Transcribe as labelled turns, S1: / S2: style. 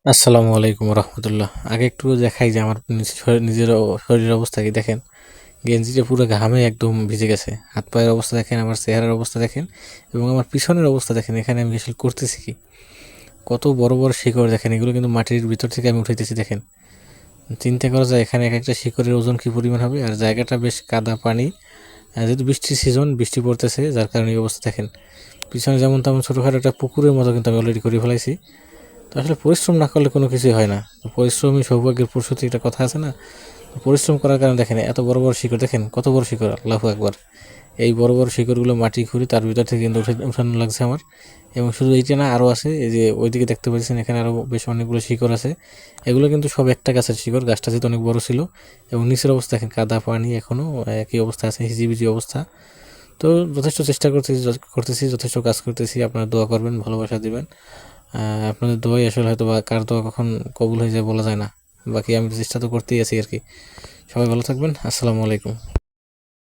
S1: আসসালামু আলাইকুম রহমতুল্লাহ। আগে একটু দেখাই যে আমার নিজের শরীরের অবস্থা কি দেখেন। গেঞ্জিটা পুরো ঘামে একদম ভিজে গেছে। হাত পায়ের অবস্থা দেখেন, আমার চেহারার অবস্থা দেখেন, এবং আমার পিছনের অবস্থা দেখেন। এখানে আমি আসলে করতেছি কি, কত বড় বড় শিকড় দেখেন। এগুলো কিন্তু মাটির ভিতর থেকে আমি উঠাইতেছি দেখেন। চিন্তা করা যায় এখানে এক একটা শিকড়ের ওজন কি পরিমাণ হবে। আর জায়গাটা বেশ কাদা পানি, যেহেতু বৃষ্টির সিজন, বৃষ্টি পড়তেছে, যার কারণে এই অবস্থা দেখেন। পিছনে যেমন তেমন ছোটোখাটো একটা পুকুরের মতো কিন্তু আমি অলরেডি করে ফেলাইছি। তো আসলে পরিশ্রম না করলে কোনো কিছুই হয় না। পরিশ্রমই সৌভাগ্যের প্রসূতি, একটা কথা আছে না। পরিশ্রম করার কারণে দেখেন এত বড় বড় শিকড়, দেখেন কত বড় শিকড়, আল্লাহু আকবার। এই বড় বড় শিকড়গুলো মাটি খুঁড়ি তার ভিতর থেকে কিন্তু উঠানো লাগছে আমার। এবং শুধু এইটা না, আরও আছে। এই যে ওইদিকে দেখতে পাচ্ছেন, এখানে আরও বেশ অনেকগুলো শিকড় আছে। এগুলো কিন্তু সব একটা গাছের শিকড়। গাছটা যেহেতু অনেক বড় ছিল, এবং নিচের অবস্থা দেখেন কাদা পানি, এখনও একই অবস্থা আছে, হিজিবিজি অবস্থা। তো যথেষ্ট চেষ্টা করতেছি, যথেষ্ট কাজ করতেছি। আপনারা দোয়া করবেন, ভালোবাসা দিবেন। আপনাদের দোয়াই আসলে, হয়তো বা কার দোয়া কখন কবুল হয়ে যায় বলা যায় না। বাকি আমি চেষ্টা তো করতেই আছি আর কি। সবাই ভালো থাকবেন। আসসালামু আলাইকুম।